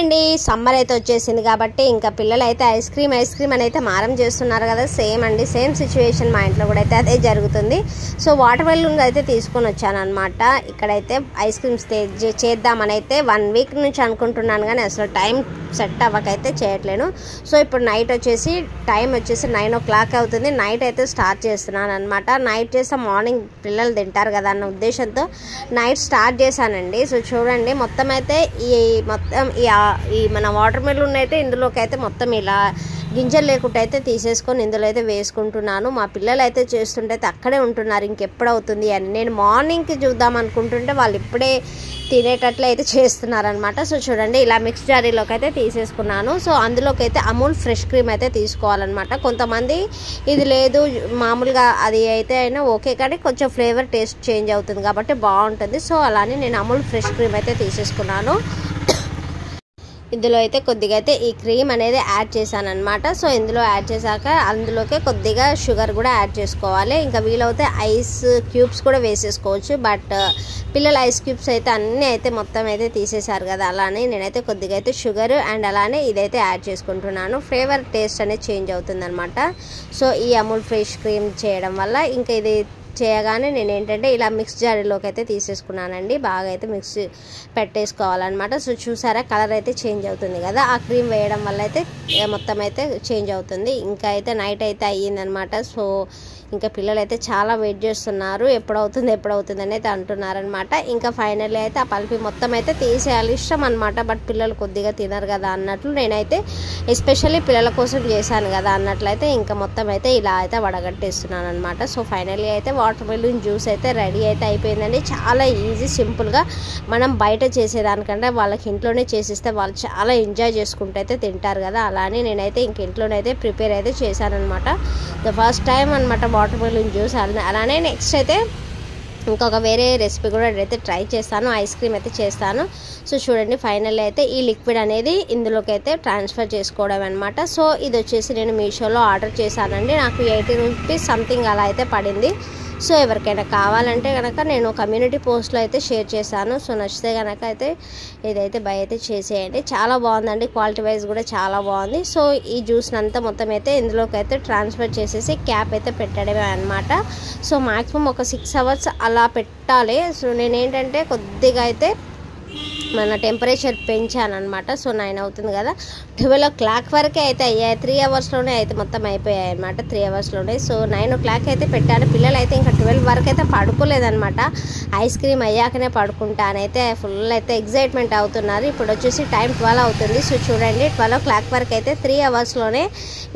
అండి సమ్మర్ అయితే వచ్చేసింది కాబట్టి ఇంకా పిల్లలు అయితే ఐస్ క్రీమ్ అని అయితే మారం చేస్తున్నారు కదా. సేమ్ అండి, సేమ్ సిచ్యువేషన్ మా ఇంట్లో కూడా అయితే అదే జరుగుతుంది. సో వాటర్ మెలన్ అయితే తీసుకొని వచ్చాను అనమాట. ఇక్కడైతే ఐస్ క్రీమ్స్ చేద్దామని అయితే 1 వీక్ నుంచి అనుకుంటున్నాను, కానీ అసలు టైం సెట్ అవ్వకైతే చేయట్లేను. సో ఇప్పుడు నైట్ వచ్చేసి టైం వచ్చేసి 9 o'clock అవుతుంది. నైట్ అయితే స్టార్ట్ చేస్తున్నాను అనమాట. నైట్ చేస్తే మార్నింగ్ పిల్లలు తింటారు కదా అన్న ఉద్దేశంతో నైట్ స్టార్ట్ చేశానండి. సో చూడండి మొత్తం అయితే ఈ మన వాటర్ మెలన్ అయితే ఇందులోకి అయితే మొత్తం ఇలా గింజలు లేకుండా అయితే తీసేసుకొని ఇందులో అయితే వేసుకుంటున్నాను. మా పిల్లలు అయితే చేస్తుంటే అక్కడే ఉంటున్నారు, ఇంకెప్పుడు అవుతుంది అని. నేను మార్నింగ్కి చూద్దాం అనుకుంటుంటే వాళ్ళు ఇప్పుడే తినేటట్లు అయితే చేస్తున్నారనమాట. సో చూడండి ఇలా మిక్స్ జారీలోకి అయితే తీసేసుకున్నాను. సో అందులోకి అయితే అమూల్ ఫ్రెష్ క్రీమ్ అయితే తీసుకోవాలన్నమాట. కొంతమంది ఇది లేదు మామూలుగా అది అయితే అయినా ఓకే, కానీ కొంచెం ఫ్లేవర్ టేస్ట్ చేంజ్ అవుతుంది కాబట్టి బాగుంటుంది. సో అలానే నేను అమూల్ ఫ్రెష్ క్రీమ్ అయితే తీసేసుకున్నాను. ఇందులో అయితే కొద్దిగా అయితే ఈ క్రీమ్ అనేది యాడ్ చేశాను అనమాట. సో ఇందులో యాడ్ చేశాక అందులోకి కొద్దిగా షుగర్ కూడా యాడ్ చేసుకోవాలి. ఇంకా వీలైతే ఐస్ క్యూబ్స్ కూడా వేసేసుకోవచ్చు, బట్ పిల్లలు ఐస్ క్యూబ్స్ అయితే అన్నీ అయితే మొత్తం అయితే తీసేశారు కదా, అలానే నేనైతే కొద్దిగా అయితే షుగర్ అండ్ అలానే ఇదైతే యాడ్ చేసుకుంటున్నాను. ఫ్లేవర్ టేస్ట్ అనేది చేంజ్ అవుతుంది అనమాట. సో ఈ అమూల్ ఫ్రెష్ క్రీమ్ చేయడం వల్ల ఇంకా ఇది చేయగానే నేను ఏంటంటే ఇలా మిక్స్ జారీలోకి అయితే తీసేసుకున్నానండి. బాగా అయితే మిక్స్ పెట్టేసుకోవాలన్నమాట. సో చూసారా కలర్ అయితే చేంజ్ అవుతుంది కదా, ఆ క్రీమ్ వేయడం వల్ల అయితే మొత్తం అయితే చేంజ్ అవుతుంది. ఇంకా అయితే నైట్ అయితే అయ్యిందనమాట. సో ఇంకా పిల్లలు అయితే చాలా వెయిట్ చేస్తున్నారు, ఎప్పుడవుతుంది అని అయితే అంటున్నారనమాట. ఇంకా ఫైనల్లీ అయితే ఆ పల్పి మొత్తం అయితే తీసేయాలి, ఇష్టం అనమాట. బట్ పిల్లలు కొద్దిగా తినరు కదా అన్నట్లు నేనైతే ఎస్పెషల్లీ పిల్లల కోసం చేశాను కదా అన్నట్లయితే ఇంకా మొత్తం అయితే ఇలా అయితే వడగట్టేస్తున్నాను అనమాట. సో ఫైనల్లీ అయితే వాటర్ మెలన్ జ్యూస్ అయితే రెడీ అయితే అయిపోయిందండి. చాలా ఈజీ, సింపుల్గా మనం బయట చేసేదానికంటే వాళ్ళకి ఇంట్లోనే చేసిస్తే వాళ్ళు చాలా ఎంజాయ్ చేసుకుంటూ అయితే తింటారు కదా, అలానే నేనైతే ఇంక ఇంట్లోనైతే ప్రిపేర్ అయితే చేశానమాట. ద ఫస్ట్ టైం అనమాట వాటర్ మెలన్ జ్యూస్. అలానే నెక్స్ట్ అయితే ఇంకొక వేరే రెసిపీ కూడా అయితే ట్రై చేస్తాను, ఐస్ క్రీమ్ అయితే చేస్తాను. సో చూడండి ఫైనల్ అయితే ఈ లిక్విడ్ అనేది ఇందులోకి అయితే ట్రాన్స్ఫర్ చేసుకోవడం అనమాట. సో ఇది వచ్చేసి నేను మీషోలో ఆర్డర్ చేశానండి. నాకు 80 రూపీస్ సంథింగ్ అలా అయితే పడింది. సో ఎవరికైనా కావాలంటే కనుక నేను కమ్యూనిటీ పోస్ట్లో అయితే షేర్ చేశాను. సో నచ్చితే కనుక అయితే ఇదైతే బై అయితే చేసేయండి. చాలా బాగుందండి, క్వాలిటీ వైజ్ కూడా చాలా బాగుంది. సో ఈ జ్యూస్ని అంతా మొత్తం అయితే ఇందులోకి అయితే ట్రాన్స్ఫర్ చేసేసి క్యాప్ అయితే పెట్టడమే అనమాట. సో మ్యాక్సిమం ఒక 6 hours అలా పెట్టాలి. సో నేనేంటంటే కొద్దిగా అయితే మన టెంపరేచర్ పెంచాను అనమాట. సో 9 అవుతుంది కదా, 12 o'clock వరకే అయితే అయ్యాయి. 3 hours అయితే మొత్తం అయిపోయాయి అనమాట, 3 hours. సో 9 o'clock అయితే పెట్టాను. పిల్లలు అయితే ఇంకా 12 వరకు అయితే పడుకోలేదనమాట. ఐస్ క్రీమ్ అయ్యాకనే పడుకుంటానైతే ఫుల్ అయితే ఎగ్జైట్మెంట్ అవుతున్నారు. ఇప్పుడు వచ్చేసి టైం 12 అవుతుంది. సో చూడండి 12 o'clock వరకు అయితే 3 hours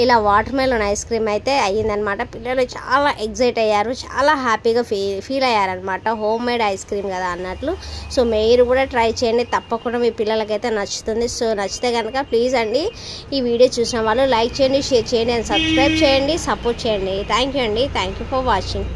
ఇలా వాటర్ మెలన్ ఐస్ క్రీమ్ అయితే అయ్యిందనమాట. పిల్లలు చాలా ఎగ్జైట్ అయ్యారు, చాలా హ్యాపీగా ఫీల్ అయ్యారనమాట. హోమ్ మేడ్ ఐస్ క్రీమ్ కదా అన్నట్లు. సో మీరు కూడా ట్రై చేయండి, తప్పకుండా మీ పిల్లలకైతే నచ్చుతుంది. సో నచ్చితే కనుక ప్లీజ్ అండి ఈ వీడియో చూసిన వాళ్ళు లైక్ చేయండి, షేర్ చేయండి అండ్ సబ్స్క్రైబ్ చేయండి, సపోర్ట్ చేయండి. థ్యాంక్ యూ అండి, థ్యాంక్ యూ ఫర్ వాచింగ్.